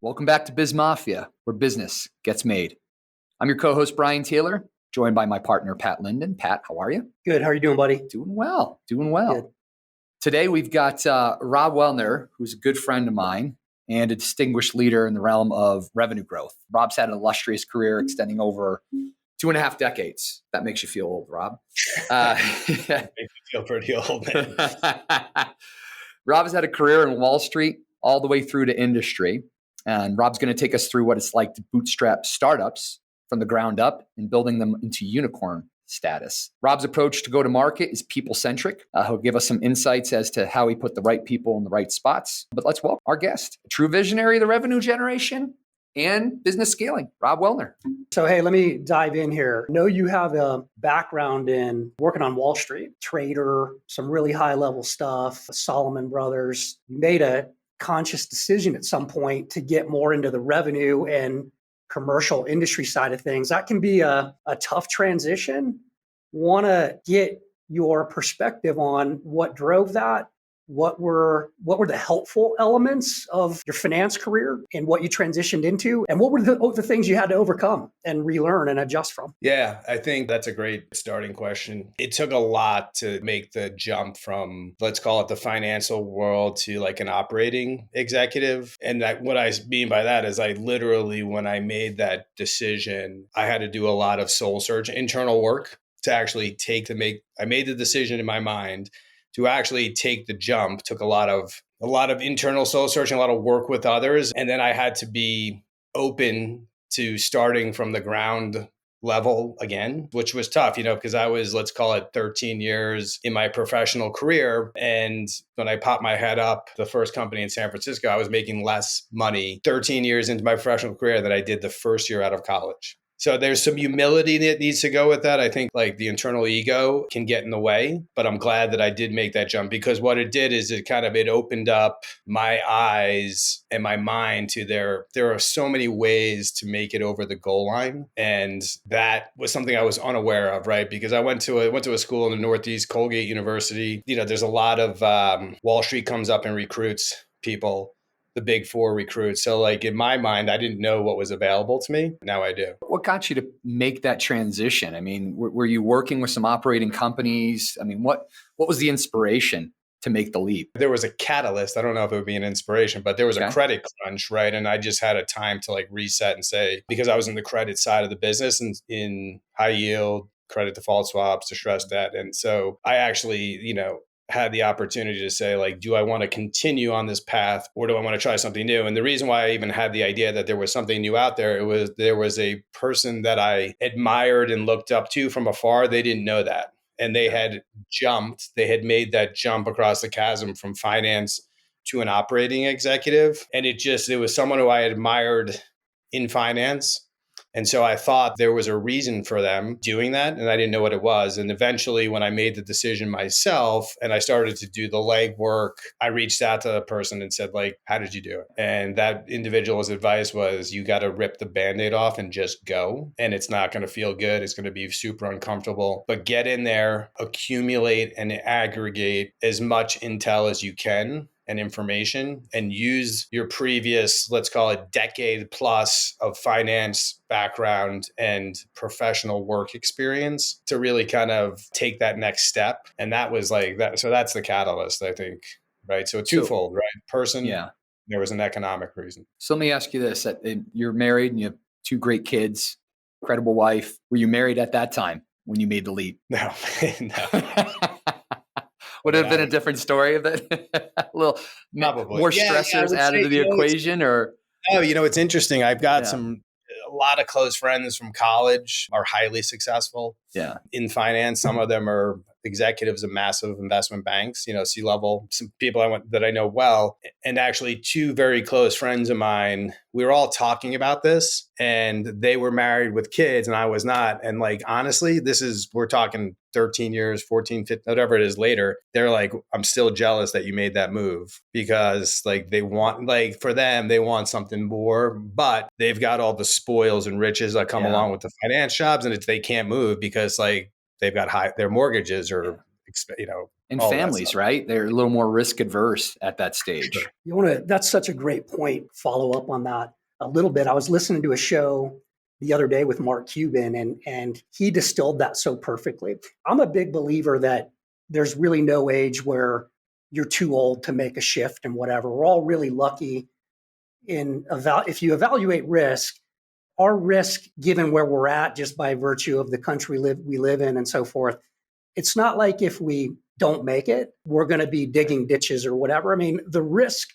Welcome back to BizMafia, where business gets made. I'm your co-host, Brian Taylor, joined by my partner, Pat Linden. Pat, how are you? Good. How are you doing, buddy? Doing well. Good. Today, we've got Rob Wellner, who's a good friend of mine and a distinguished leader in the realm of revenue growth. Rob's had an illustrious career extending over 2.5 decades. That makes you feel old, Rob. Makes me feel pretty old, man. Rob has had a career in Wall Street all the way through to industry. And Rob's going to take us through what it's like to bootstrap startups from the ground up and building them into unicorn status. Rob's approach to go to market is people-centric. He'll give us some insights as to how he put the right people in the right spots. But let's welcome our guest, a true visionary of the revenue generation and business scaling, Rob Wellner. So, hey, let me dive in here. I know you have a background in working on Wall Street, trader, some really high-level stuff, Solomon Brothers. You made a conscious decision at some point to get more into the revenue and commercial industry side of things. That can be a tough transition. Want to get your perspective on what drove that? What were the helpful elements of your finance career and what you transitioned into? And what were the things you had to overcome and relearn and adjust from? Yeah, I think that's a great starting question. It took a lot to make the jump from, let's call it the financial world, to like an operating executive. And what I mean by that is I literally, when I made that decision, I had to do a lot of soul search, internal work to actually I made the decision in my mind to actually take the jump. Took a lot of internal soul searching, a lot of work with others. And then I had to be open to starting from the ground level again, which was tough, because I was, let's call it 13 years in my professional career. And when I popped my head up, the first company in San Francisco, I was making less money 13 years into my professional career than I did the first year out of college. So there's some humility that needs to go with that. I think like the internal ego can get in the way, but I'm glad that I did make that jump, because what it did is it opened up my eyes and my mind to there are so many ways to make it over the goal line. And that was something I was unaware of, right? Because I went to a school in the Northeast, Colgate University. There's a lot of Wall Street comes up and recruits people. The big four recruits. So like in my mind, I didn't know what was available to me. Now I do. What got you to make that transition? I mean, were you working with some operating companies? I mean, what was the inspiration to make the leap? There was a catalyst. I don't know if it would be an inspiration, but there was a credit crunch, right? And I just had a time to like reset and say, because I was in the credit side of the business and in high yield, credit default swaps, distressed debt. And so I actually, had the opportunity to say, like, do I want to continue on this path or do I want to try something new? And the reason why I even had the idea that there was something new out there, there was a person that I admired and looked up to from afar. They didn't know that. And they had made that jump across the chasm from finance to an operating executive. And it was someone who I admired in finance. And so I thought there was a reason for them doing that, and I didn't know what it was. And eventually, when I made the decision myself and I started to do the legwork, I reached out to the person and said, like, how did you do it? And that individual's advice was, you got to rip the Band-Aid off and just go. And it's not going to feel good. It's going to be super uncomfortable. But get in there, accumulate and aggregate as much intel as you can and information, and use your previous, let's call it decade plus of finance background and professional work experience to really kind of take that next step. And that was like that. So that's the catalyst, I think, right? So twofold, right? Person, there was an economic reason. So let me ask you this. You're married and you have 2 great kids, incredible wife. Were you married at that time when you made the leap? No, no. Would it have been a different story of it? A little more stressors added to the equation, or? Oh, it's interesting. I've got a lot of close friends from college are highly successful in finance. Some of them are executives of massive investment banks, C-level, some people that I know well. And actually 2 very close friends of mine, we were all talking about this, and they were married with kids and I was not. And like, honestly, we're talking 13 years, 14, 15, whatever it is later. They're like, I'm still jealous that you made that move, because like for them, they want something more, but they've got all the spoils and riches that come along with the finance jobs, and they can't move because like they've got their mortgages are And all that families, stuff. right? They're a little more risk adverse at that stage. Sure. That's such a great point. Follow up on that a little bit. I was listening to a show the other day with Mark Cuban, and he distilled that so perfectly. I'm a big believer that there's really no age where you're too old to make a shift and whatever. We're all really lucky if you evaluate risk, our risk given where we're at just by virtue of the country we live in and so forth. It's not like if we don't make it, we're going to be digging ditches or whatever. I mean, the risk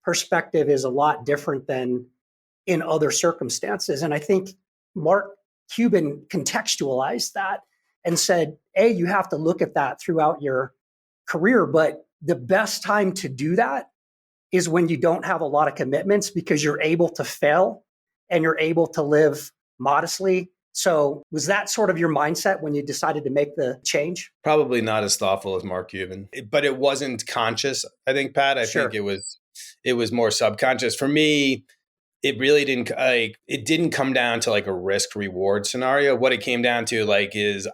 perspective is a lot different than in other circumstances. And I think Mark Cuban contextualized that and said, you have to look at that throughout your career. But the best time to do that is when you don't have a lot of commitments because you're able to fail and you're able to live modestly. So was that sort of your mindset when you decided to make the change? Probably not as thoughtful as Mark Cuban, but it wasn't conscious. I think, Pat, I think it was more subconscious for me. It really didn't come down to like a risk reward scenario. What it came down to is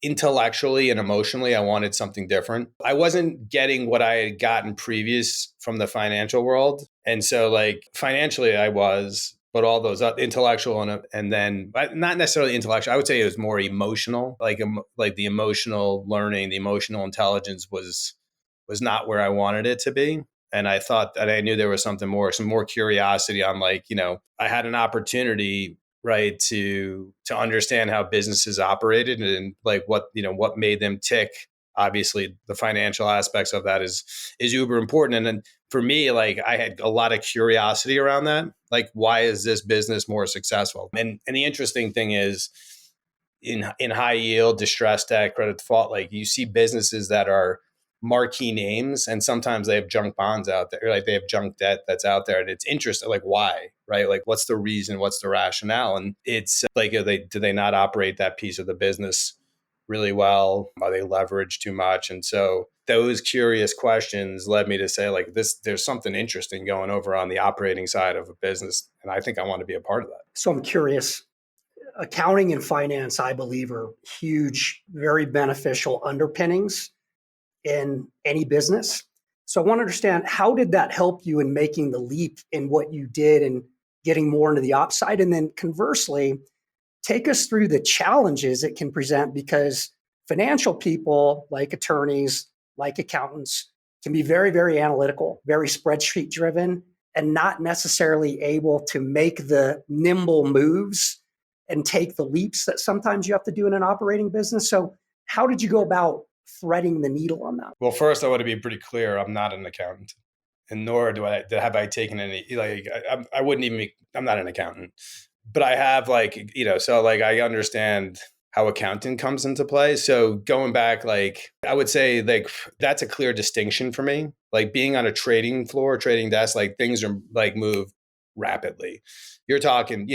intellectually and emotionally, I wanted something different. I wasn't getting what I had gotten previous from the financial world. And so financially I was, but all those intellectual and then not necessarily intellectual. I would say it was more emotional, like the emotional learning, the emotional intelligence was not where I wanted it to be. And I thought that I knew there was some more curiosity on I had an opportunity, right, to understand how businesses operated and what made them tick. Obviously, the financial aspects of that is uber important. And then for me, I had a lot of curiosity around that. Why is this business more successful? And the interesting thing is in high yield, distressed debt, credit default, you see businesses that are marquee names, and sometimes they have junk bonds out there, they have junk debt that's out there, and it's interesting, why, right? What's the reason? What's the rationale? And it's do they not operate that piece of the business really well? Are they leveraged too much? And so those curious questions led me to say, there's something interesting going over on the operating side of a business, and I think I want to be a part of that. So I'm curious. Accounting and finance, I believe, are huge, very beneficial underpinnings in any business. So I want to understand, how did that help you in making the leap in what you did and getting more into the ops side? And then conversely, take us through the challenges it can present, because financial people, like attorneys, like accountants, can be very, very analytical, very spreadsheet driven, and not necessarily able to make the nimble moves and take the leaps that sometimes you have to do in an operating business. So how did you go about threading the needle on that? Well, first, I want to be pretty clear. I'm not an accountant, and nor have I taken any, I wouldn't even I'm not an accountant, but I have I understand how accounting comes into play. So going back, I would say that's a clear distinction for me. Being on a trading floor, trading desk, things are move rapidly. You're talking,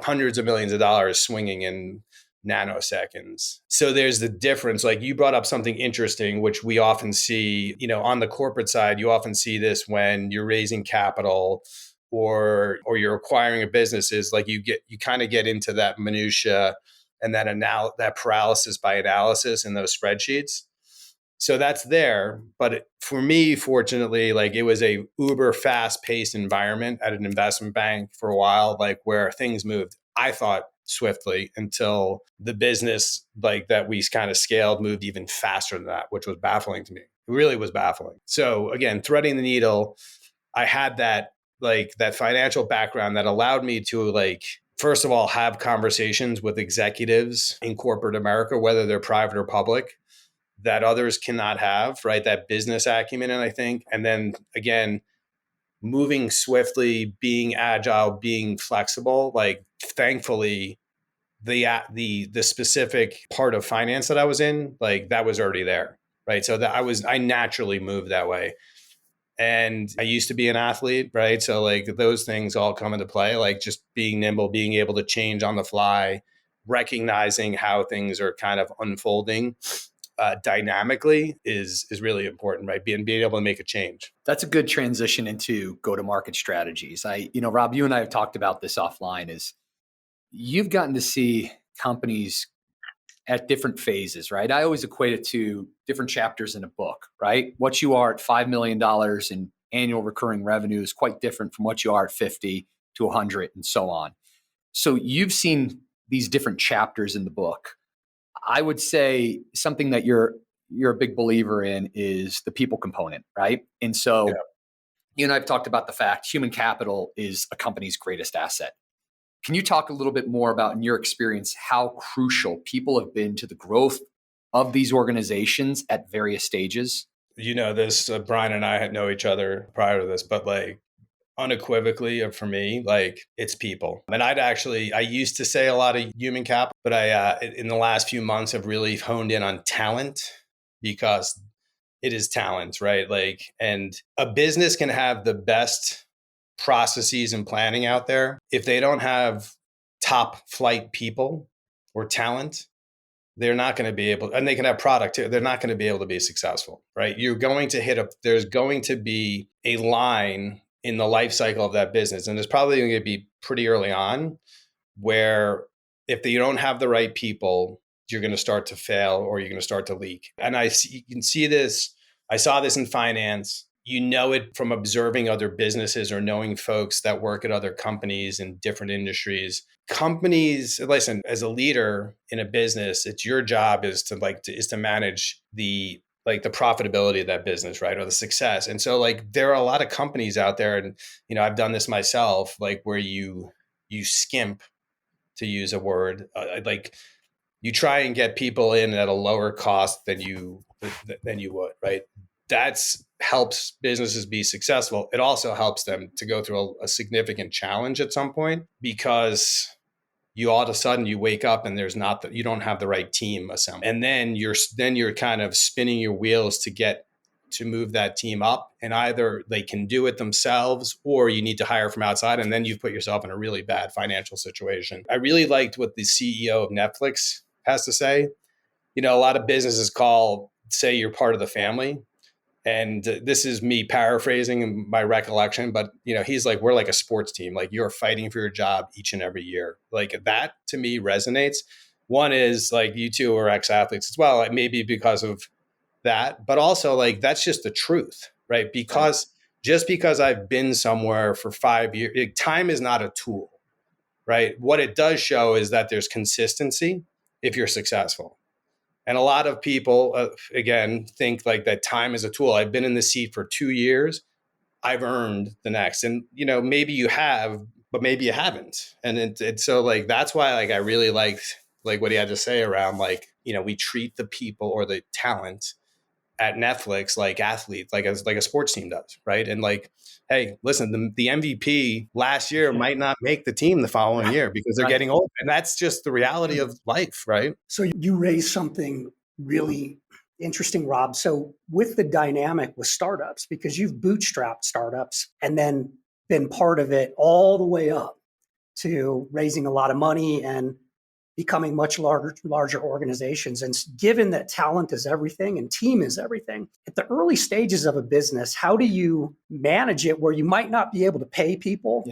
hundreds of millions of dollars swinging in nanoseconds. So there's the difference. You brought up something interesting, which we often see, on the corporate side. You often see this when you're raising capital or you're acquiring a business, is you kind of get into that minutia and that paralysis by analysis in those spreadsheets. So that's there. But for me, fortunately, it was a uber fast paced environment at an investment bank for a while, where things moved, I thought, swiftly, until the business that we kind of scaled moved even faster than that, which was baffling to me. It really was baffling. So again, threading the needle, I had that financial background that allowed me to first of all, have conversations with executives in corporate America, whether they're private or public, that others cannot have, right? That business acumen. And I think, and then again, moving swiftly, being agile, being flexible, thankfully the specific part of finance that I was in, that was already there, right? So that I naturally moved that way. And I used to be an athlete, right? So those things all come into play, just being nimble, being able to change on the fly, recognizing how things are kind of unfolding dynamically is really important, right? Being able to make a change. That's a good transition into go-to-market strategies. Rob, you and I have talked about this offline, is you've gotten to see companies at different phases, right? I always equate it to different chapters in a book, right? What you are at $5 million in annual recurring revenue is quite different from what you are at 50 to 100 and so on. So you've seen these different chapters in the book. I would say something that you're a big believer in is the people component, right? And so you and I have talked about the fact human capital is a company's greatest asset. Can you talk a little bit more about, in your experience, how crucial people have been to the growth of these organizations at various stages? You know this, Brian and I know each other prior to this, but like unequivocally for me, like it's people. And I used to say a lot of human capital, but I in the last few months have really honed in on talent, because it is talent, right? Like, and a business can have the best processes and planning out there. If they don't have top flight people or talent, they're not going to be able, and they can have product too, they're not going to be able to be successful, right? You're going to there's going to be a line in the life cycle of that business. And it's probably going to be pretty early on where if you don't have the right people, you're going to start to fail or you're going to start to leak. And you can see this. I saw this in finance. You know it from observing other businesses or knowing folks that work at other companies in different industries. Companies, listen, as a leader in a business, it's your job is to manage the profitability of that business, right? Or the success. And so like there are a lot of companies out there, and you know, I've done this myself, like where you skimp, to use a word, like you try and get people in at a lower cost than you would, right? That's helps businesses be successful. It also helps them to go through a significant challenge at some point, because you all of a sudden you wake up and you don't have the right team assembled. And then you're kind of spinning your wheels to move that team up, and either they can do it themselves or you need to hire from outside. And then you've put yourself in a really bad financial situation. I really liked what the CEO of Netflix has to say. You know, a lot of businesses say you're part of the family. And this is me paraphrasing my recollection, but you know, he's like, we're like a sports team. Like you're fighting for your job each and every year. Like that to me resonates. One is like you two are ex-athletes as well. Maybe because of that, but also like, that's just the truth, right? Just because I've been somewhere for 5 years, time is not a tool, right? What it does show is that there's consistency if you're successful. And a lot of people, again, think like that time is a tool. I've been in the seat for 2 years. I've earned the next. And, you know, maybe you have, but maybe you haven't. And so like, that's why like I really liked like what he had to say around like, you know, we treat the people or the talent at Netflix like athletes, like a sports team does, right? And like, hey, listen, the MVP last year might not make the team the following year because they're getting old. And that's just the reality of life, right? So you raised something really interesting, Rob. So with the dynamic with startups, because you've bootstrapped startups and then been part of it all the way up to raising a lot of money and becoming much larger organizations. And given that talent is everything and team is everything, at the early stages of a business, how do you manage it where you might not be able to pay people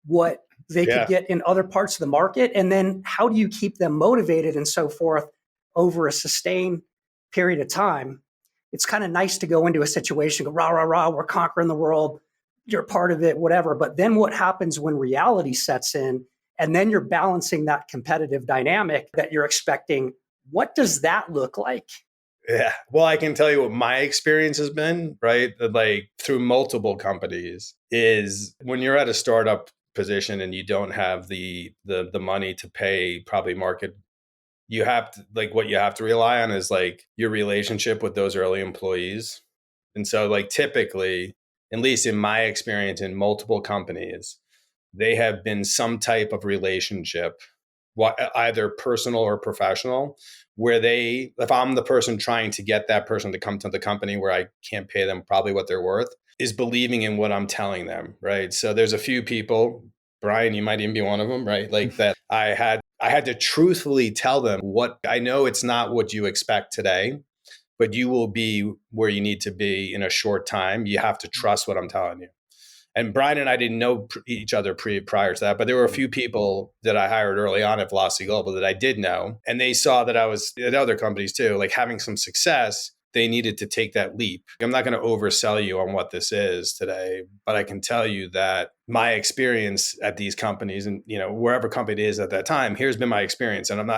what they could get in other parts of the market? And then how do you keep them motivated and so forth over a sustained period of time? It's kind of nice to go into a situation, go, rah, rah, rah, we're conquering the world, you're part of it, whatever. But then what happens when reality sets in? And then you're balancing that competitive dynamic that you're expecting. What does that look like? Yeah. Well, I can tell you what my experience has been, right? Like through multiple companies is when you're at a startup position and you don't have the money to pay probably market, you have to like what you have to rely on is like your relationship with those early employees. And so like typically, at least in my experience in multiple companies, they have been some type of relationship, either personal or professional, where if I'm the person trying to get that person to come to the company where I can't pay them probably what they're worth, is believing in what I'm telling them, right? So there's a few people, Brian, you might even be one of them, right? Like that I had to truthfully tell them what I know. It's not what you expect today, but you will be where you need to be in a short time. You have to trust what I'm telling you. And Brian and I didn't know each other prior to that, but there were a few people that I hired early on at Velocity Global that I did know. And they saw that I was at other companies too, like having some success. They needed to take that leap. I'm not going to oversell you on what this is today, but I can tell you that my experience at these companies and, wherever company it is at that time, here's been my experience. And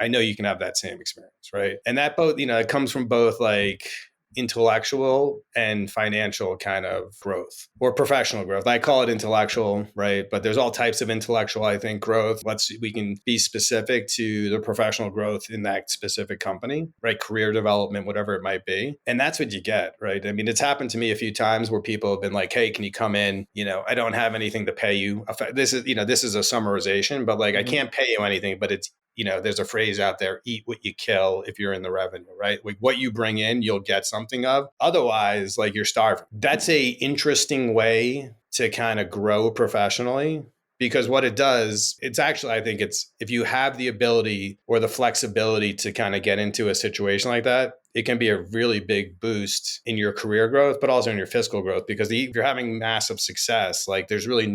I know you can have that same experience, right? And that both, it comes from both like intellectual and financial kind of growth or professional growth. I call it intellectual, right? But there's all types of intellectual, I think, growth. We can be specific to the professional growth in that specific company, right? Career development, whatever it might be. And that's what you get, right? I mean, it's happened to me a few times where people have been like, hey, can you come in? I don't have anything to pay you. This is a summarization, but like, I can't pay you anything, but it's, there's a phrase out there, eat what you kill if you're in the revenue, right? Like what you bring in, you'll get something of. Otherwise, like you're starving. That's a interesting way to kind of grow professionally. Because what it does, it's actually, I think it's, if you have the ability or the flexibility to kind of get into a situation like that, it can be a really big boost in your career growth, but also in your fiscal growth. Because if you're having massive success, like there's really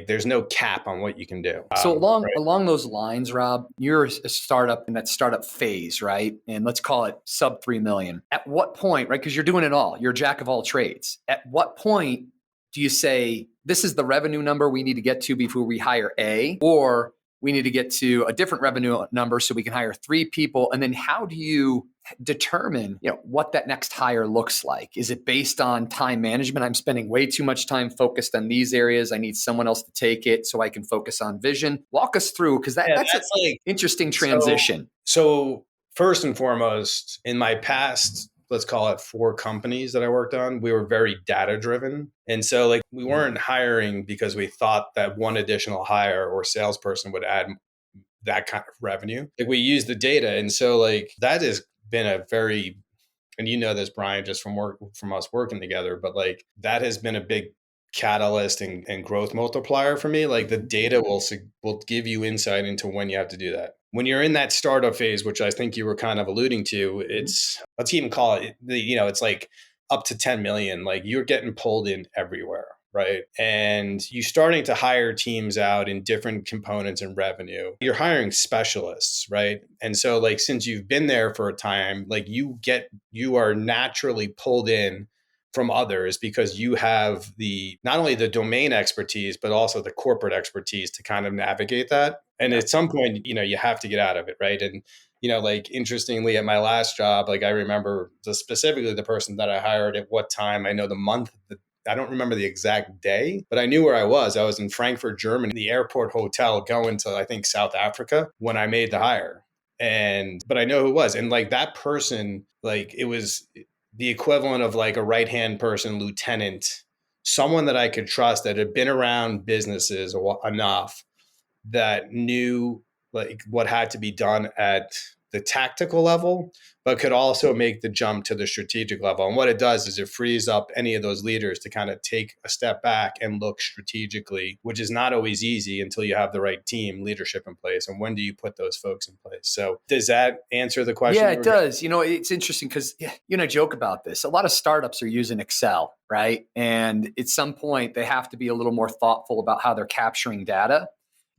there's no cap on what you can do. So along those lines, Rob, you're a startup in that startup phase, right? And let's call it sub 3 million. At what point, right? Because you're doing it all. You're a jack of all trades. At what point do you say, this is the revenue number we need to get to before we hire A, or we need to get to a different revenue number so we can hire 3 people? And then how do you determine, what that next hire looks like? Is it based on time management? I'm spending way too much time focused on these areas. I need someone else to take it so I can focus on vision. Walk us through, because that's an interesting transition. So first and foremost, in my past, let's call it 4 companies that I worked on, we were very data driven. And so like we weren't hiring because we thought that one additional hire or salesperson would add that kind of revenue. Like we used the data. And so like that has been a very, and this, Brian, just from us working together, but like that has been a big catalyst and growth multiplier for me. Like the data will give you insight into when you have to do that. When you're in that startup phase, which I think you were kind of alluding to, it's, let's even call it, it's like up to 10 million, like you're getting pulled in everywhere, right? And you're starting to hire teams out in different components and revenue. You're hiring specialists, right? And so like, since you've been there for a time, like you are naturally pulled in from others because you have not only the domain expertise, but also the corporate expertise to kind of navigate that. And at some point, you have to get out of it, right? And, like interestingly at my last job, like I remember specifically the person that I hired at what time, I know the month, I don't remember the exact day, but I knew where I was. I was in Frankfurt, Germany, the airport hotel going to, I think, South Africa when I made the hire. But I know who it was. And like that person, like it was the equivalent of like a right-hand person, lieutenant, someone that I could trust that had been around businesses enough that knew like what had to be done at the tactical level, but could also make the jump to the strategic level. And what it does is it frees up any of those leaders to kind of take a step back and look strategically, which is not always easy until you have the right team leadership in place. And when do you put those folks in place? So does that answer the question? Yeah, it does. It's interesting because I joke about this. A lot of startups are using Excel, right? And at some point they have to be a little more thoughtful about how they're capturing data.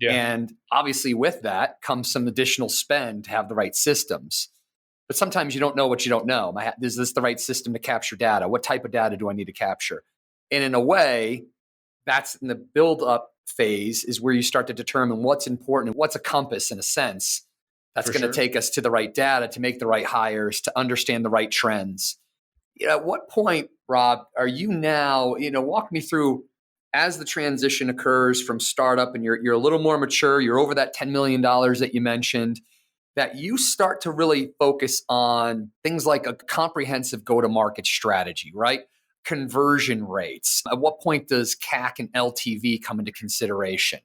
Yeah. And obviously with that comes some additional spend to have the right systems. But sometimes you don't know what you don't know. Is this the right system to capture data? What type of data do I need to capture? And in a way, that's in the build-up phase is where you start to determine what's important and what's a compass in a sense that's going to take us to the right data to make the right hires, to understand the right trends. At what point, Rob, are you now, walk me through as the transition occurs from startup and you're a little more mature, you're over that $10 million that you mentioned, that you start to really focus on things like a comprehensive go-to-market strategy, right? Conversion rates. At what point does CAC and LTV come into consideration?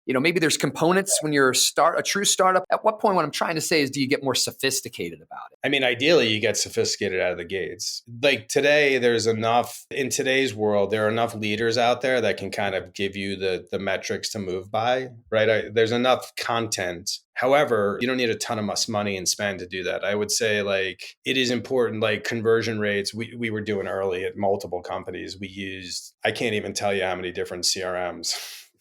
maybe there's components when you're a true startup. At what point, what I'm trying to say is, do you get more sophisticated about it? I mean, ideally, you get sophisticated out of the gates. Like today, in today's world, there are enough leaders out there that can kind of give you the metrics to move by, right? There's enough content. However, you don't need a ton of money and spend to do that. I would say like it is important, like conversion rates. We were doing early at multiple companies. We used, I can't even tell you how many different CRMs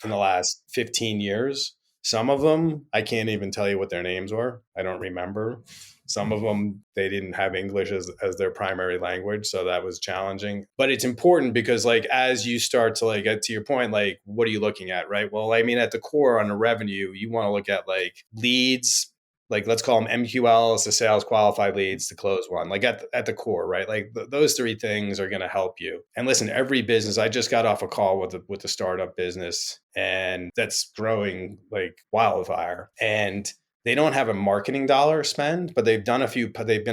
in the last 15 years. Some of them, I can't even tell you what their names were. I don't remember. Some of them, they didn't have English as their primary language. So that was challenging. But it's important because like, as you start to like get to your point, like, what are you looking at, right? Well, I mean, at the core on the revenue, you want to look at like leads, like let's call them MQLs, the sales qualified leads to close one, like at the core, right? Like those three things are going to help you. And listen, every business, I just got off a call with a startup business and that's growing like wildfire. And they don't have a marketing dollar spend, but they've been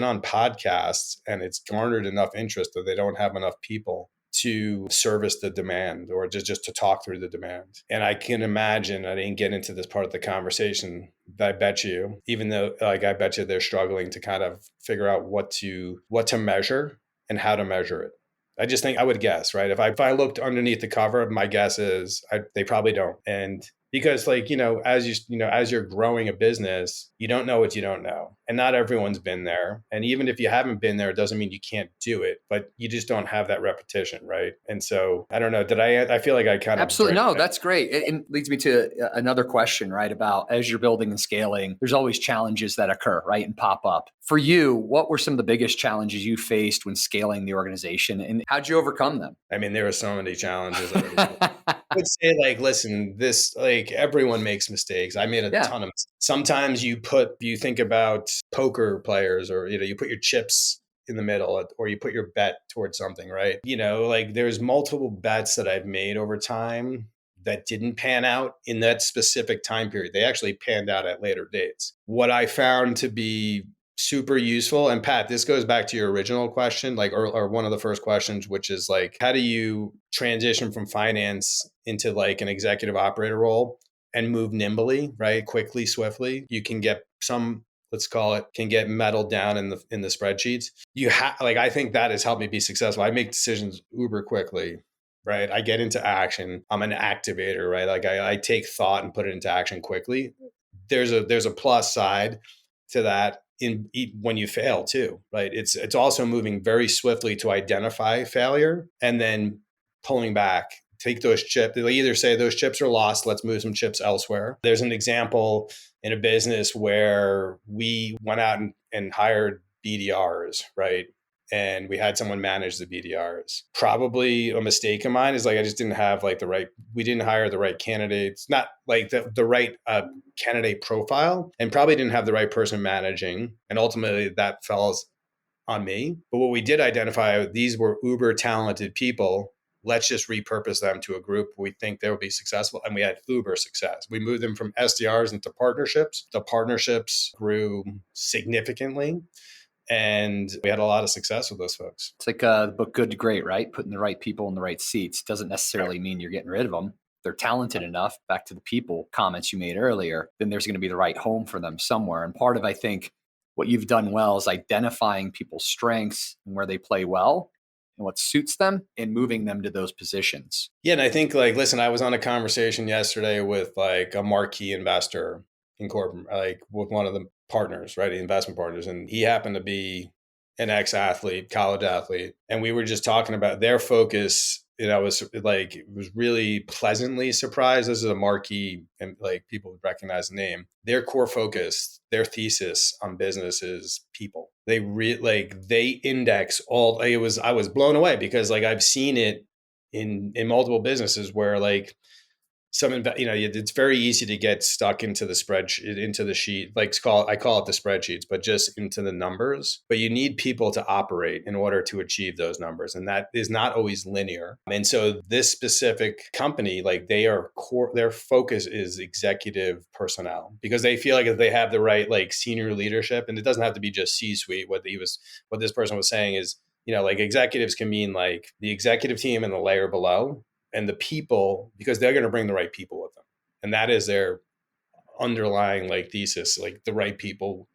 on podcasts and it's garnered enough interest that they don't have enough people to service the demand or just to talk through the demand. And I can imagine, I didn't get into this part of the conversation, but I bet you, even though like I bet you they're struggling to kind of figure out what to measure and how to measure it. I just think I would guess, right? If I looked underneath the cover, my guess is they probably don't. And because like, as you're growing a business, you don't know what you don't know. And not everyone's been there. And even if you haven't been there, it doesn't mean you can't do it, but you just don't have that repetition, right? And so I don't know, I feel like I kind of... Absolutely. No, that's great. It leads me to another question, right? About as you're building and scaling, there's always challenges that occur, right? And pop up. For you, what were some of the biggest challenges you faced when scaling the organization and how'd you overcome them? I mean, there were so many challenges. I would say like, listen, this, like everyone makes mistakes. I made a ton of mistakes. Sometimes you think about poker players or, you put your chips in the middle or you put your bet towards something, right? Like there's multiple bets that I've made over time that didn't pan out in that specific time period. They actually panned out at later dates. What I found to be super useful, and Pat, this goes back to your original question, like, or one of the first questions, which is like, how do you transition from finance into like an executive operator role and move nimbly, right? Quickly, swiftly. You can get let's call it, can get meddled down in the spreadsheets. I think that has helped me be successful. I make decisions uber quickly, right? I get into action. I'm an activator, right? Like I take thought and put it into action quickly. There's a plus side to that when you fail too, right? It's also moving very swiftly to identify failure and then pulling back. Take those chips. They'll either say those chips are lost, let's move some chips elsewhere. There's an example in a business where we went out and hired BDRs, right? And we had someone manage the BDRs. Probably a mistake of mine is like, I just didn't have like we didn't hire the right candidates, not like the right candidate profile, and probably didn't have the right person managing. And ultimately that falls on me. But what we did identify, these were uber talented people. Let's just repurpose them to a group we think they'll be successful. And we had uber success. We moved them from SDRs into partnerships. The partnerships grew significantly. And we had a lot of success with those folks. It's like the book Good to Great, right? Putting the right people in the right seats doesn't necessarily mean you're getting rid of them. They're talented enough, back to the people comments you made earlier, then there's going to be the right home for them somewhere. And part of, I think, what you've done well is identifying people's strengths and where they play well and what suits them and moving them to those positions. Yeah. And I think like, listen, I was on a conversation yesterday with like a marquee investor in corporate, like with one of the partners, right? The investment partners. And he happened to be an ex-athlete, college athlete. And we were just talking about their focus. I was really pleasantly surprised. This is a marquee and like people would recognize the name. Their core focus, their thesis on business is people. They they index all. I was blown away because like I've seen it in multiple businesses where like it's very easy to get stuck into the spreadsheet, into the sheet, I call it the spreadsheets, but just into the numbers. But you need people to operate in order to achieve those numbers. And that is not always linear. And so this specific company, like their focus is executive personnel because they feel like if they have the right, like senior leadership, and it doesn't have to be just C-suite. What this person was saying is, like executives can mean like the executive team and the layer below. And the people, because they're going to bring the right people with them. And that is their underlying like thesis, like the right people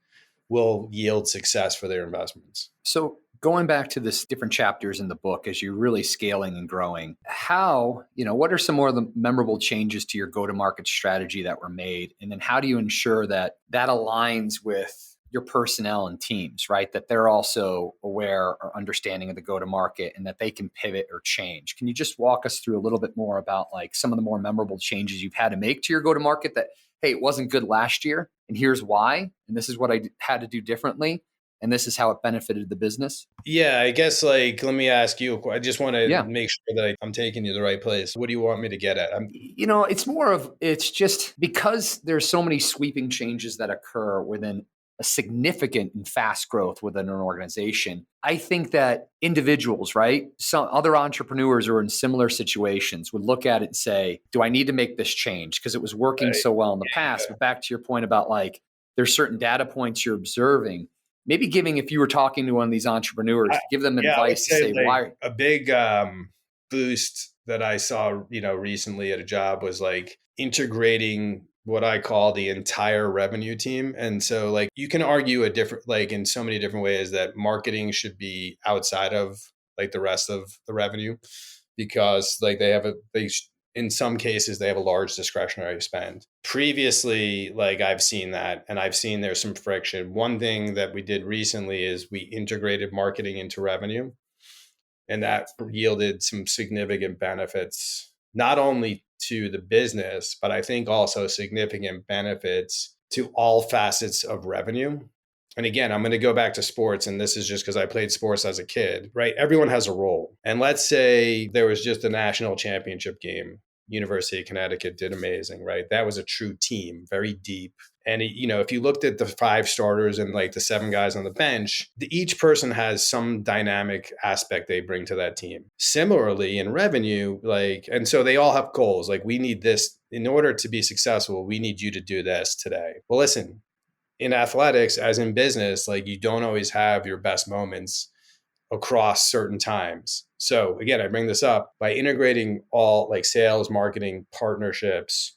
will yield success for their investments. So going back to this different chapters in the book, as you're really scaling and growing, what are some more of the memorable changes to your go-to-market strategy that were made? And then how do you ensure that aligns with your personnel and teams, right? That they're also aware or understanding of the go-to-market and that they can pivot or change. Can you just walk us through a little bit more about like some of the more memorable changes you've had to make to your go-to-market that, hey, it wasn't good last year and here's why, and this is what I had to do differently, and this is how it benefited the business? Yeah, I guess like, let me ask you, I just want to make sure that I'm taking you to the right place. What do you want me to get at? It's just because there's so many sweeping changes that occur within a significant and fast growth within an organization. I think that individuals, right? Some other entrepreneurs who are in similar situations would look at it and say, do I need to make this change? Because it was working so well in the past. But back to your point about like, there's certain data points you're observing. Maybe if you were talking to one of these entrepreneurs, give them advice to say like why. A big boost that I saw, recently at a job was like integrating what I call the entire revenue team. And so like you can argue in so many different ways that marketing should be outside of like the rest of the revenue, because like in some cases they have a large discretionary spend. Previously, like I've seen that, and I've seen there's some friction. One thing that we did recently is we integrated marketing into revenue, and that yielded some significant benefits, not only to the business, but I think also significant benefits to all facets of revenue. And again, I'm going to go back to sports, and this is just because I played sports as a kid, right? Everyone has a role. And let's say there was just a national championship game. University of Connecticut did amazing, right? That was a true team, very deep. And, if you looked at the 5 starters and like the 7 guys on the bench, each person has some dynamic aspect they bring to that team. Similarly, in revenue, and so they all have goals. Like, we need this in order to be successful. We need you to do this today. Well, listen, in athletics, as in business, like you don't always have your best moments across certain times. So again, I bring this up by integrating all like sales, marketing, partnerships,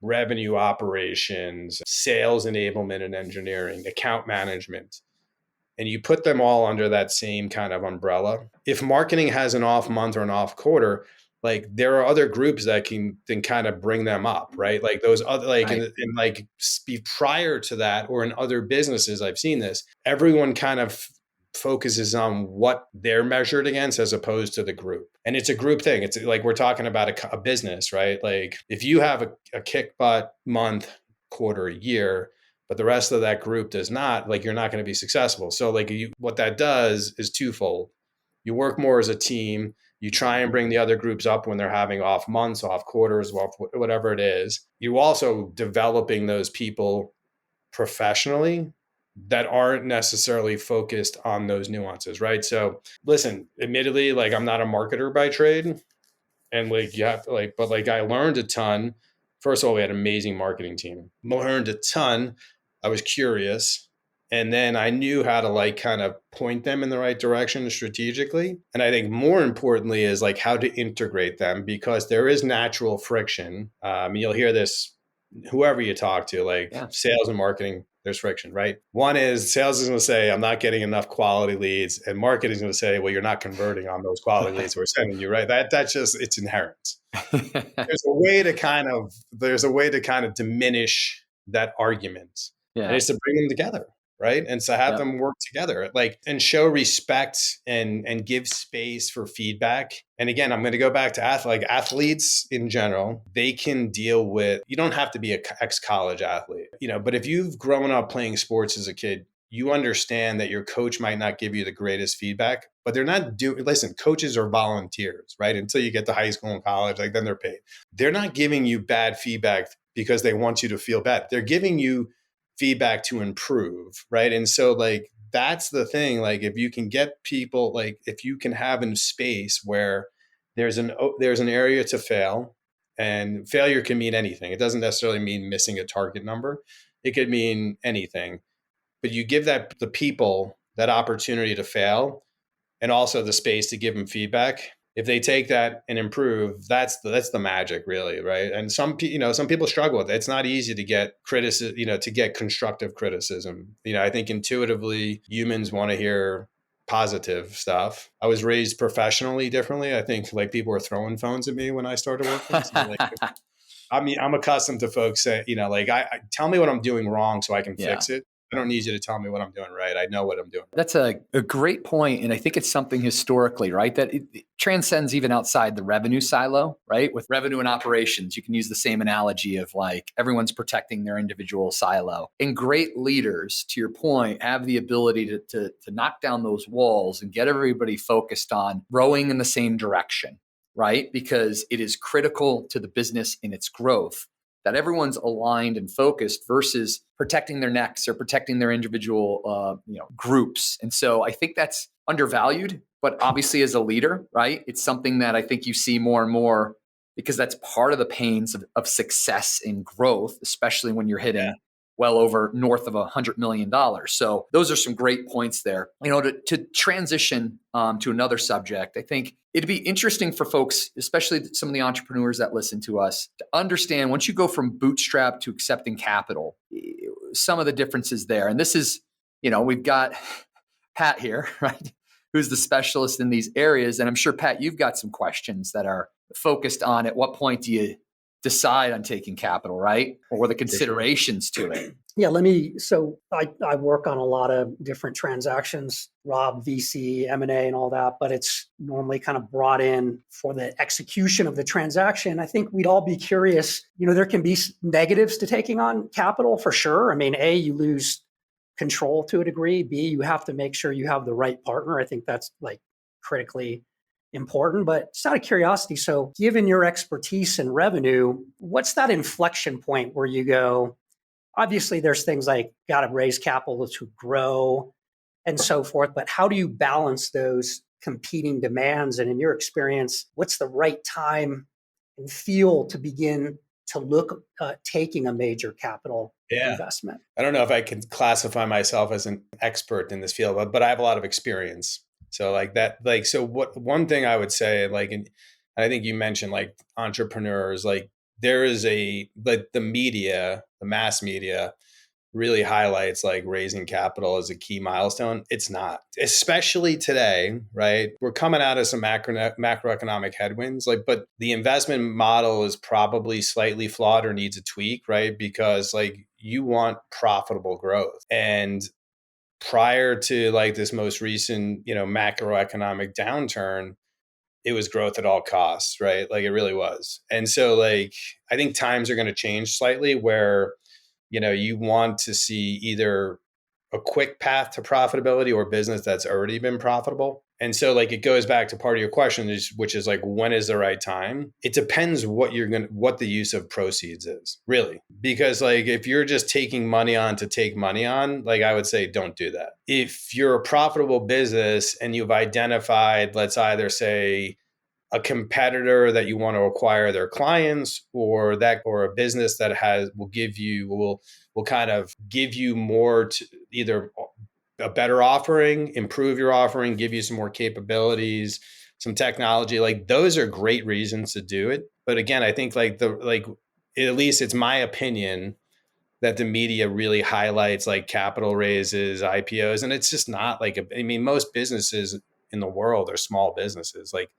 revenue operations, sales enablement and engineering, account management, and you put them all under that same kind of umbrella. If marketing has an off month or an off quarter, like there are other groups that can then kind of bring them up, right? Like those other, like, right. and like prior to that, or in other businesses, I've seen this, everyone kind of focuses on what they're measured against as opposed to the group. And it's a group thing. It's like, we're talking about a business, right? Like if you have a kick butt month, quarter, year, but the rest of that group does not, like you're not going to be successful. So like what that does is twofold. You work more as a team. You try and bring the other groups up when they're having off months, off quarters, whatever it is. You also developing those people professionally that aren't necessarily focused on those nuances, right? So listen, admittedly, like I'm not a marketer by trade, and like you have to like, but like I learned a ton. First of all, we had an amazing marketing team. Learned a ton. I was curious. And then I knew how to like kind of point them in the right direction strategically. And I think more importantly is like how to integrate them, because there is natural friction. You'll hear this, whoever you talk to, like sales and marketing, there's friction, right? One is sales is going to say, I'm not getting enough quality leads. And marketing is going to say, well, you're not converting on those quality leads we're sending you, right? That's just, it's inherent. There's a way to kind of diminish that argument. Yeah. And it's to bring them together. Right. And so have them work together, like, and show respect and give space for feedback. And again, I'm going to go back to athletes in general. They can deal with, you don't have to be an ex-college athlete, but if you've grown up playing sports as a kid, you understand that your coach might not give you the greatest feedback, but they're not listen, coaches are volunteers, right? Until you get to high school and college, like then they're paid. They're not giving you bad feedback because they want you to feel bad. They're giving you feedback to improve, right? And so like that's the thing, like if you can get people, like if you can have a space where there's an area to fail, and failure can mean anything. It doesn't necessarily mean missing a target number. It could mean anything, but you give the people that opportunity to fail and also the space to give them feedback. if they take that and improve, that's the magic, really, right? And some people struggle with it. It's not easy to get criticism, to get constructive criticism. I think intuitively humans want to hear positive stuff. I was raised professionally differently. I think like people were throwing phones at me when I started working. So like, I'm accustomed to folks saying, I tell me what I'm doing wrong so I can fix it. I don't need you to tell me what I'm doing right. I know what I'm doing. That's a great point. And I think it's something historically, right, that it transcends even outside the revenue silo, right? With revenue and operations, you can use the same analogy of like everyone's protecting their individual silo. And great leaders, to your point, have the ability to knock down those walls and get everybody focused on rowing in the same direction, right? Because it is critical to the business in its growth that everyone's aligned and focused versus protecting their necks or protecting their individual groups. And so I think that's undervalued, but obviously as a leader, right, it's something that I think you see more and more because that's part of the pains of success and growth, especially when you're hitting well over north of $100 million. So those are some great points there. To transition to another subject, I think it'd be interesting for folks, especially some of the entrepreneurs that listen to us, to understand once you go from bootstrap to accepting capital, some of the differences there. And this is, we've got Pat here, right, who's the specialist in these areas. And I'm sure, Pat, you've got some questions that are focused on at what point do you decide on taking capital, right? Or the considerations to it. Yeah, so I work on a lot of different transactions, Rob, VC, M&A and all that, but it's normally kind of brought in for the execution of the transaction. I think we'd all be curious, there can be negatives to taking on capital for sure. I mean, A, you lose control to a degree. B, you have to make sure you have the right partner. I think that's like critically important, but just out of curiosity, so given your expertise in revenue, what's that inflection point where you go, obviously there's things like got to raise capital to grow and so forth, but how do you balance those competing demands? And in your experience, what's the right time and feel to begin to look at taking a major capital investment? I don't know if I can classify myself as an expert in this field, but I have a lot of experience. So one thing I would say, and I think you mentioned like entrepreneurs, like there is the media, the mass media really highlights like raising capital as a key milestone. It's not, especially today, right? We're coming out of some macroeconomic headwinds, but the investment model is probably slightly flawed or needs a tweak, right? Because like you want profitable growth. And prior to like this most recent, macroeconomic downturn, it was growth at all costs, right? Like it really was. And so like, I think times are going to change slightly where, you want to see either a quick path to profitability or business that's already been profitable. And so like, it goes back to part of your question, which is like, when is the right time? It depends what the use of proceeds is, really. Because like, if you're just taking money on to take money on, like I would say, don't do that. If you're a profitable business and you've identified, let's either say a competitor that you want to acquire their clients or a business that will kind of give you more to either a better offering, improve your offering, give you some more capabilities, some technology, like those are great reasons to do it. But again, I think at least it's my opinion that the media really highlights like capital raises, IPOs, and it's just not most businesses in the world are small businesses, like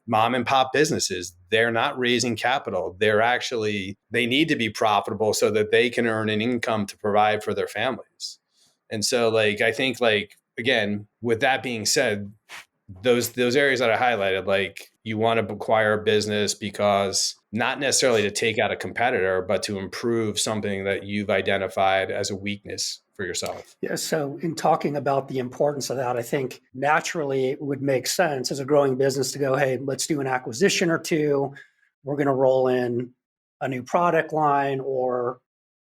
mom and pop businesses. They're not raising capital. They need to be profitable so that they can earn an income to provide for their families. And so like, I think like, again, with that being said, those areas that I highlighted, like you want to acquire a business because not necessarily to take out a competitor, but to improve something that you've identified as a weakness for yourself. Yeah. So in talking about the importance of that, I think naturally it would make sense as a growing business to go, hey, let's do an acquisition or two. We're going to roll in a new product line or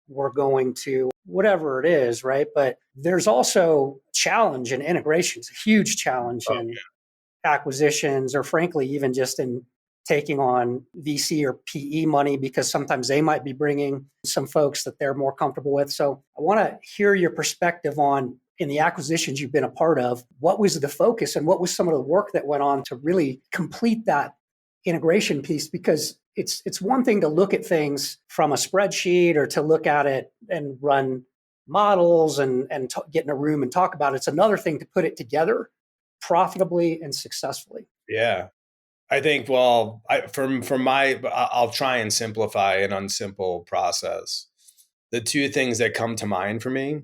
we're going to whatever it is, right? But there's also challenge in integrations, a huge challenge in acquisitions, or frankly, even just in taking on VC or PE money, because sometimes they might be bringing some folks that they're more comfortable with. So I want to hear your perspective on in the acquisitions you've been a part of, what was the focus and what was some of the work that went on to really complete that integration piece? Because it's one thing to look at things from a spreadsheet or to look at it and run models and get in a room and talk about it. It's another thing to put it together profitably and successfully. Yeah. I think, well, I'll try and simplify an unsimple process. The two things that come to mind for me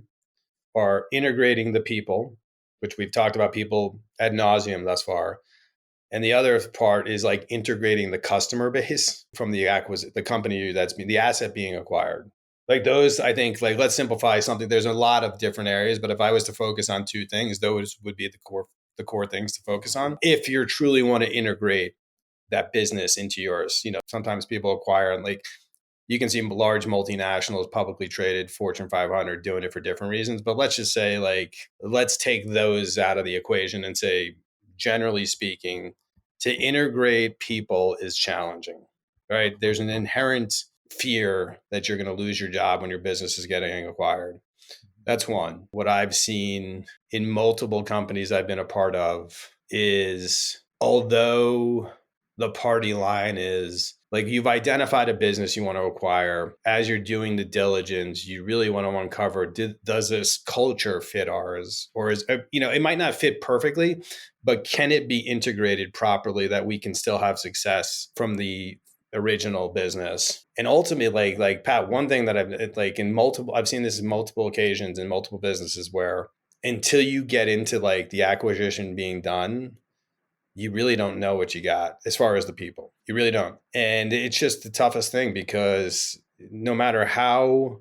are integrating the people, which we've talked about people ad nauseum thus far. And the other part is like integrating the customer base from the company that's the asset being acquired. Like those, I think, like, let's simplify something. There's a lot of different areas, but if I was to focus on two things, those would be the core things to focus on. If you truly want to integrate that business into yours, sometimes people acquire, and like you can see large multinationals, publicly traded, Fortune 500 doing it for different reasons. But let's just say, like, let's take those out of the equation and say, generally speaking, to integrate people is challenging, right? There's an inherent fear that you're going to lose your job when your business is getting acquired. That's one. What I've seen in multiple companies I've been a part of is, although the party line is like, you've identified a business you want to acquire, as you're doing the diligence, you really want to uncover, does this culture fit ours? Or is, it might not fit perfectly, but can it be integrated properly that we can still have success from the original business? And ultimately, like Pat, one thing that I've seen this in multiple occasions in multiple businesses, where until you get into like the acquisition being done, you really don't know what you got as far as the people. You really don't. And it's just the toughest thing, because no matter how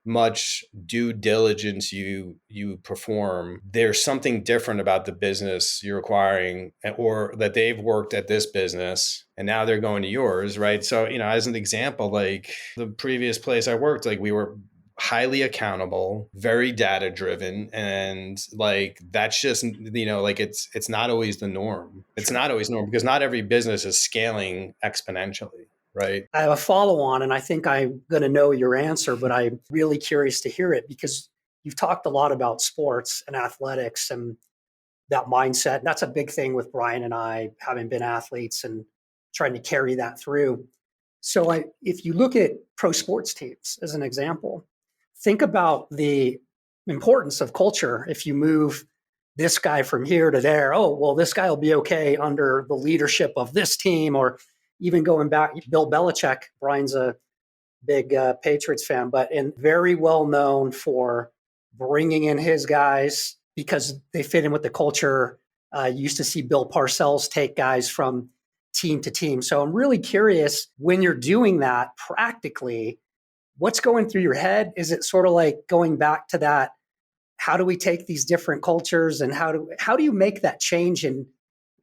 much due diligence you perform, there's something different about the business you're acquiring, or that they've worked at this business and now they're going to yours, right? So, as an example, like the previous place I worked, like we were highly accountable, very data driven, and like that's just like it's not always the norm. It's not always normal, because not every business is scaling exponentially, right? I have a follow on, and I think I'm going to know your answer, but I'm really curious to hear it, because you've talked a lot about sports and athletics and that mindset. And that's a big thing with Brian and I, having been athletes and trying to carry that through. So if you look at pro sports teams as an example, think about the importance of culture. If you move this guy from here to there, oh, well, this guy will be okay under the leadership of this team. Or even going back, Bill Belichick, Brian's a big Patriots fan, but very well known for bringing in his guys because they fit in with the culture. You used to see Bill Parcells take guys from team to team. So I'm really curious, when you're doing that practically, what's going through your head? Is it sort of like going back to that, how do we take these different cultures and how do you make that change? And,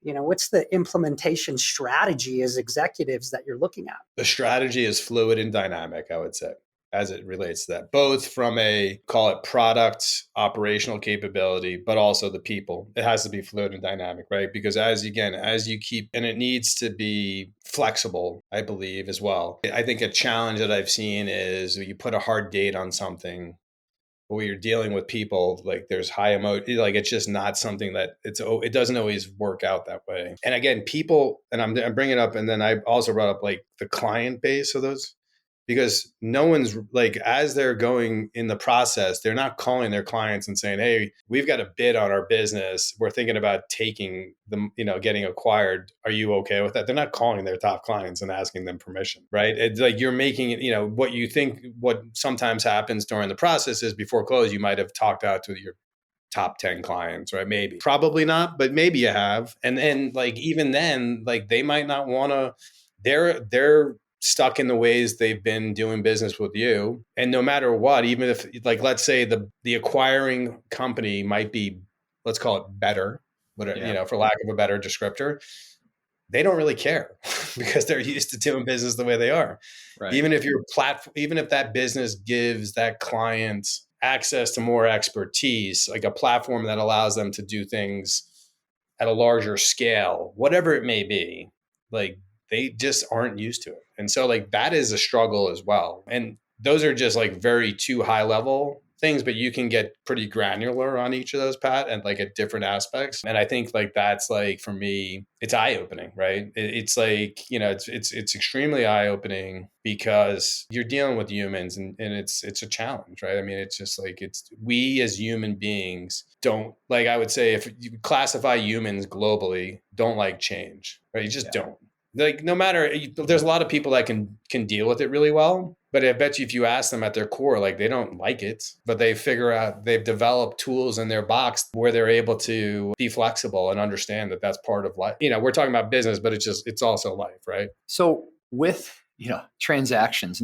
what's the implementation strategy as executives that you're looking at? The strategy is fluid and dynamic, I would say, as it relates to that, both from a, call it, product operational capability, but also the people. It has to be fluid and dynamic, right? Because as you keep, and it needs to be flexible, I believe, as well. I think a challenge that I've seen is you put a hard date on something, but when you're dealing with people, like there's high emotion, like it's just not something that it doesn't always work out that way. And again, people, and I'm bringing it up, and then I also brought up like the client base of those, because no one's like, as they're going in the process, they're not calling their clients and saying, hey, we've got a bid on our business. We're thinking about taking them, getting acquired. Are you okay with that? They're not calling their top clients and asking them permission, right? It's like you're making it, what sometimes happens during the process is before close, you might have talked out to your top 10 clients, right? Maybe, probably not, but maybe you have. And then like, even then, like they might not want to, they're stuck in the ways they've been doing business with you. And no matter what, even if, like, let's say the acquiring company might be, let's call it better, but for lack of a better descriptor, they don't really care because they're used to doing business the way they are. Right. Even if that business gives that client access to more expertise, like a platform that allows them to do things at a larger scale, whatever it may be, like they just aren't used to it. And so like that is a struggle as well. And those are just like very too high level things, but you can get pretty granular on each of those, Pat, and like at different aspects. And I think like that's like, for me, it's eye-opening, right? It's like, it's extremely eye-opening because you're dealing with humans, and it's a challenge, right? I mean, it's just like, we as human beings don't, like, I would say, if you classify humans globally, don't like change, right? You just don't. Like, no matter, there's a lot of people that can deal with it really well, but I bet you if you ask them at their core, like, they don't like it, but they've developed tools in their box where they're able to be flexible and understand that that's part of life. We're talking about business, but it's also life, right? So with, transactions,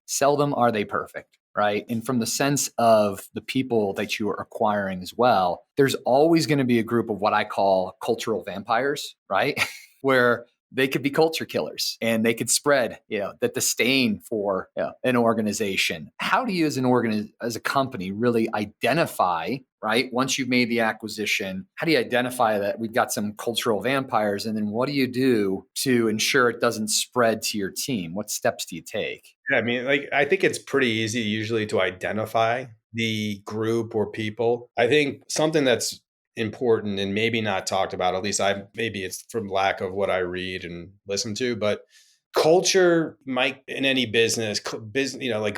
seldom are they perfect, right? And from the sense of the people that you are acquiring as well, there's always going to be a group of what I call cultural vampires, right? Where they could be culture killers and they could spread, that disdain for an organization. How do you as a company really identify, right? Once you've made the acquisition, how do you identify that we've got some cultural vampires? And then what do you do to ensure it doesn't spread to your team? What steps do you take? Yeah, I mean, like, I think it's pretty easy usually to identify the group or people. I think something that's important and maybe not talked about, at least maybe it's from lack of what I read and listen to, but culture might, in any business,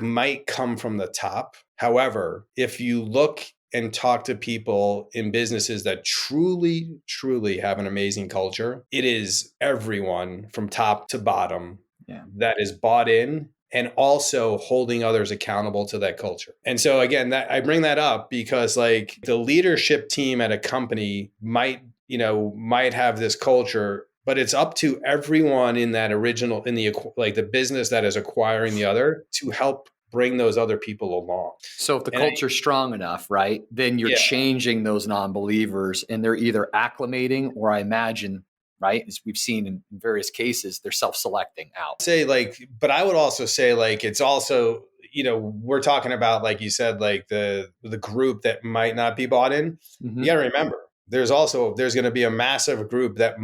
might come from the top. However, if you look and talk to people in businesses that truly, truly have an amazing culture, it is everyone from top to bottom that is bought in and also holding others accountable to that culture. And so again, I bring that up because like the leadership team at a company might have this culture, but it's up to everyone in that the business that is acquiring the other to help bring those other people along. So if the culture's strong enough, right, then you're changing those non-believers and they're either acclimating or, I imagine, right, as we've seen in various cases, they're self-selecting out. But I would also say like, it's also, we're talking about, like you said, like the group that might not be bought in. Mm-hmm. You got to remember, there's going to be a massive group that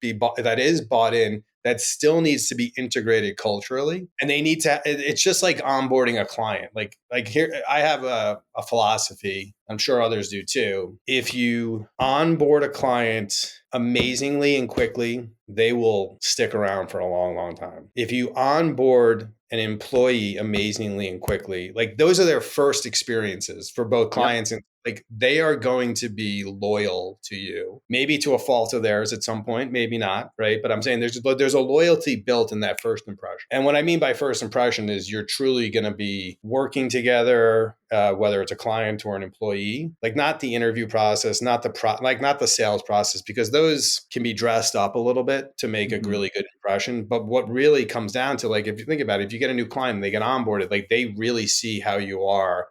that is bought in, that still needs to be integrated culturally. And they need to, it's just like onboarding a client. Like here, I have a philosophy, I'm sure others do too. If you onboard a client amazingly and quickly, they will stick around for a long, long time. If you onboard an employee amazingly and quickly, like those are their first experiences for both clients and like they are going to be loyal to you, maybe to a fault of theirs at some point, maybe not, right? But I'm saying there's a loyalty built in that first impression. And what I mean by first impression is you're truly going to be working together, whether it's a client or an employee, like not the interview process, not the sales process, because those can be dressed up a little bit to make a really good impression. But what really comes down to, like, if you think about it, if you get a new client and they get onboarded, like they really see how you are,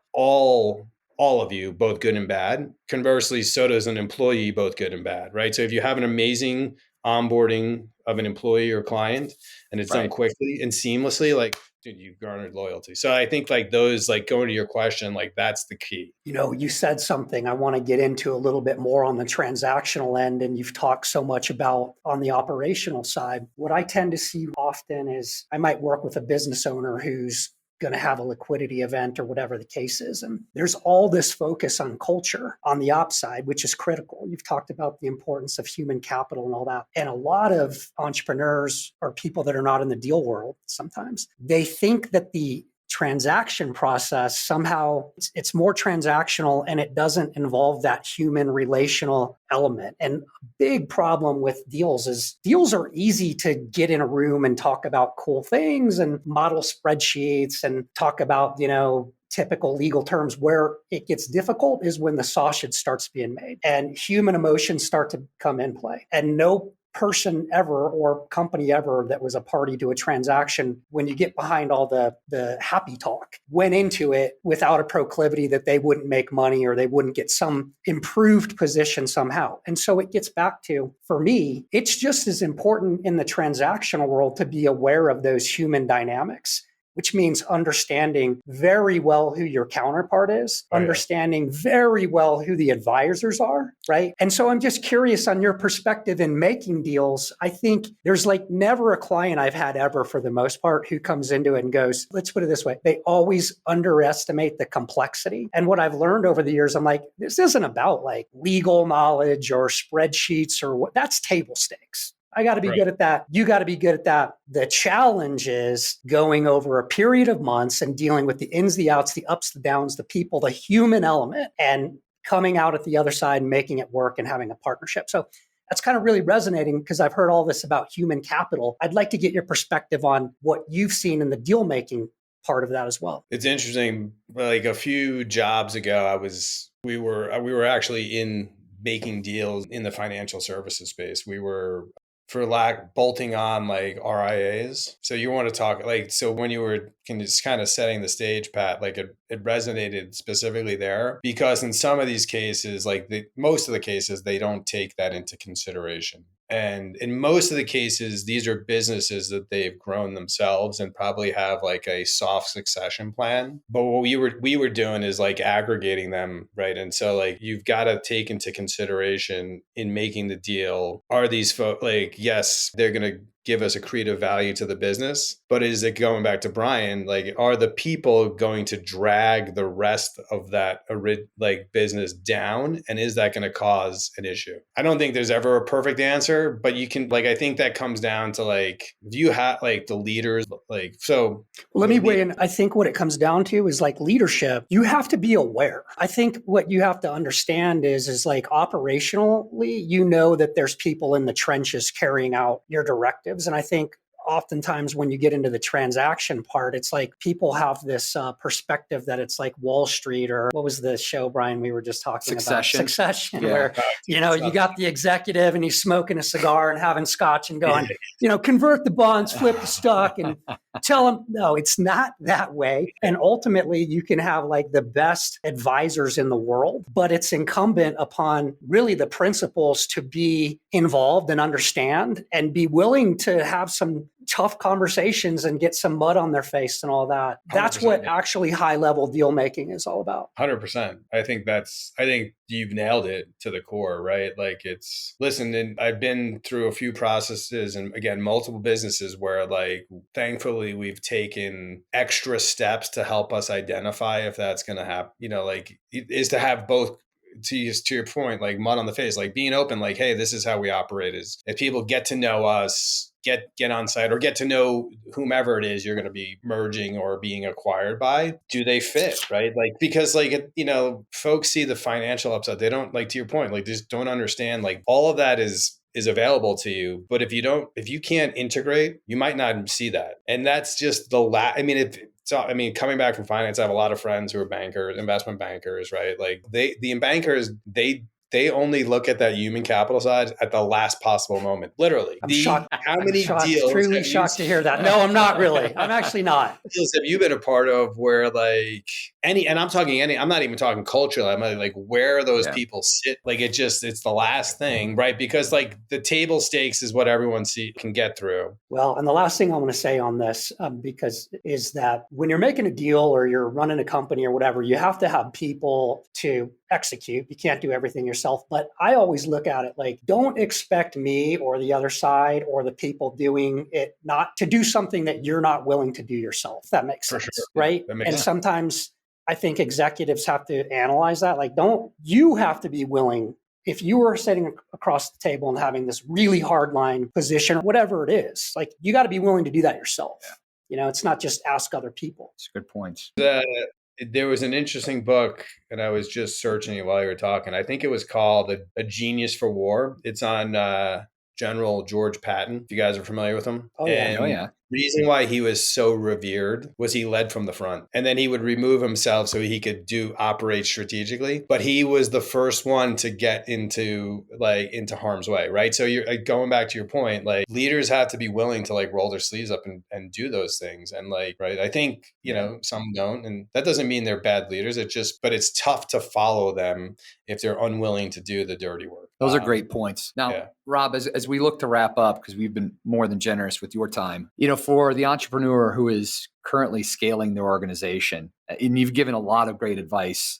all of you, both good and bad. Conversely, so does an employee, both good and bad, right? So if you have an amazing onboarding of an employee or client and it's done quickly and seamlessly, like, dude, you've garnered loyalty. So I think like those, like going to your question, like that's the key. You said something I want to get into a little bit more on the transactional end, and you've talked so much about on the operational side. What I tend to see often is I might work with a business owner who's going to have a liquidity event or whatever the case is. And there's all this focus on culture on the ops side, which is critical. You've talked about the importance of human capital and all that. And a lot of entrepreneurs or people that are not in the deal world, sometimes they think that the transaction process somehow it's more transactional and it doesn't involve that human relational element. And a big problem with deals is deals are easy to get in a room and talk about cool things and model spreadsheets and talk about, typical legal terms. Where it gets difficult is when the sausage starts being made and human emotions start to come in play. And no person ever or company ever that was a party to a transaction, when you get behind all the happy talk, went into it without a proclivity that they wouldn't make money or they wouldn't get some improved position somehow. And so it gets back to, for me, it's just as important in the transactional world to be aware of those human dynamics which means understanding very well who your counterpart is, understanding very well who the advisors are, right? And so I'm just curious on your perspective in making deals. I think there's like never a client I've had ever, for the most part, who comes into it and goes, let's put it this way. They always underestimate the complexity. And what I've learned over the years, I'm like, this isn't about like legal knowledge or spreadsheets or what, that's table stakes. I got to be good at that. You got to be good at that. The challenge is going over a period of months and dealing with the ins, the outs, the ups, the downs, the people, the human element, and coming out at the other side and making it work and having a partnership. So that's kind of really resonating because I've heard all this about human capital. I'd like to get your perspective on what you've seen in the deal making part of that as well. It's interesting. Like a few jobs ago, we were actually in making deals in the financial services space. We were, for lack, bolting on like RIAs. So you want to talk like, so when you were just kind of setting the stage, Pat, like it resonated specifically there because in some of these cases, like most of the cases, they don't take that into consideration. And in most of the cases, these are businesses that they've grown themselves and probably have like a soft succession plan. But what we were doing is like aggregating them, right? And so like you've got to take into consideration in making the deal, are these folks like, yes, they're going to give us accretive value to the business, but is it, going back to Brian, like are the people going to drag the rest of that like business down, and is that going to cause an issue? I don't think there's ever a perfect answer, but you can, like, I think that comes down to like, if you have like the leaders, like, so let me weigh in. I think what it comes down to is like leadership. You have to be aware. I think what you have to understand is like operationally, you know that there's people in the trenches carrying out your directives. And I think oftentimes when you get into the transaction part, it's like people have this perspective that it's like Wall Street, or what was the show, Brian, we were just talking about? Succession, yeah. Where, you know, you got the executive and he's smoking a cigar and having scotch and going, you know, convert the bonds, flip the stock, and tell him, no, it's not that way. And ultimately, you can have like the best advisors in the world, but it's incumbent upon really the principals to be involved and understand and be willing to have some tough conversations and get some mud on their face and all that. That's what actually high level deal making is all about. 100%. I think you've nailed it to the core, right? Like listen, and I've been through a few processes and again, multiple businesses where like, thankfully we've taken extra steps to help us identify if that's going to happen, you know, like is to have both, to your point, like mud on the face, like being open, like, hey, this is how we operate, is if people get to know us, get on site, or get to know whomever it is you're going to be merging or being acquired by, do they fit, right? Like, because like, you know, folks see the financial upside. They don't, like, to your point, like just don't understand, like all of that is available to you. But if you can't integrate, you might not see that. And that's just coming back from finance, I have a lot of friends who are bankers, investment bankers, right? Like the bankers, they only look at that human capital side at the last possible moment. Literally. I'm shocked. How many deals? Truly shocked to hear that. No, I'm not really. I'm actually not. Deals have you been a part of where like and I'm not even talking culturally. I'm like where those people sit. Like it's the last thing, right? Because like the table stakes is what everyone can get through. Well, and the last thing I want to say on this, because is that when you're making a deal or you're running a company or whatever, you have to have people to execute. You can't do everything yourself. But I always look at it like, don't expect me or the other side or the people doing it not to do something that you're not willing to do yourself. If that makes sense, right? That makes and sense. Sometimes I think executives have to analyze that. Like, you have to be willing. If you are sitting across the table and having this really hard line position, or whatever it is, like you got to be willing to do that yourself. Yeah. You know, it's not just ask other people. It's good points. There was an interesting book, and I was just searching it while you were talking. I think it was called A Genius for War. It's on General George Patton, if you guys are familiar with him. Oh, yeah. And the reason why he was so revered was he led from the front, and then he would remove himself so he could operate strategically. But he was the first one to get into harm's way, right? So you're going back to your point, like leaders have to be willing to like roll their sleeves up and do those things. And like, right, I think, you know, some don't, and that doesn't mean they're bad leaders. But it's tough to follow them if they're unwilling to do the dirty work. Those are great points. Now, Rob, as we look to wrap up, because we've been more than generous with your time, you know, for the entrepreneur who is currently scaling their organization, and you've given a lot of great advice,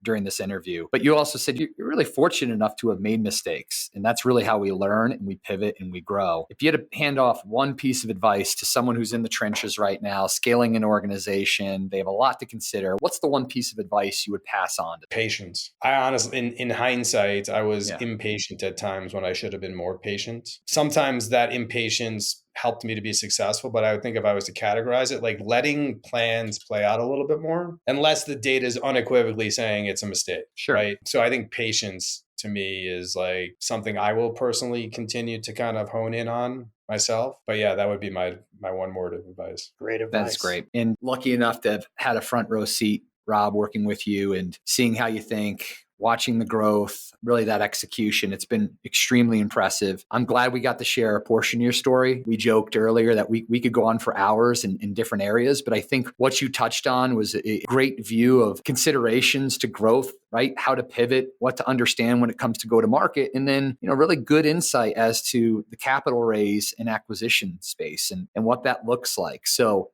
during this interview, but you also said you're really fortunate enough to have made mistakes. And that's really how we learn and we pivot and we grow. If you had to hand off one piece of advice to someone who's in the trenches right now, scaling an organization, they have a lot to consider. What's the one piece of advice you would pass on to them? Patience. I honestly, in hindsight, I was impatient at times when I should have been more patient. Sometimes that impatience helped me to be successful, but I would think if I was to categorize it, like letting plans play out a little bit more, unless the data is unequivocally saying it's a mistake. Sure. Right. So I think patience to me is like something I will personally continue to kind of hone in on myself. But yeah, that would be my one word of advice. Great advice. That's great. And lucky enough to have had a front row seat, Rob, working with you and seeing how you think, watching the growth, really that execution. It's been extremely impressive. I'm glad we got to share a portion of your story. We joked earlier that we could go on for hours in different areas, but I think what you touched on was a great view of considerations to growth, right? How to pivot, what to understand when it comes to go to market, and then, really good insight as to the capital raise and acquisition space and what that looks like. So,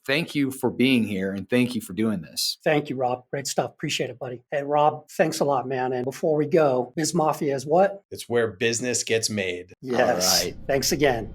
thank you for being here and thank you for doing this. Thank you, Rob. Great stuff. Appreciate it, buddy. Hey, Rob, thanks a lot, man. And before we go, BizMafia is what? It's where business gets made. Yes. All right. Thanks again.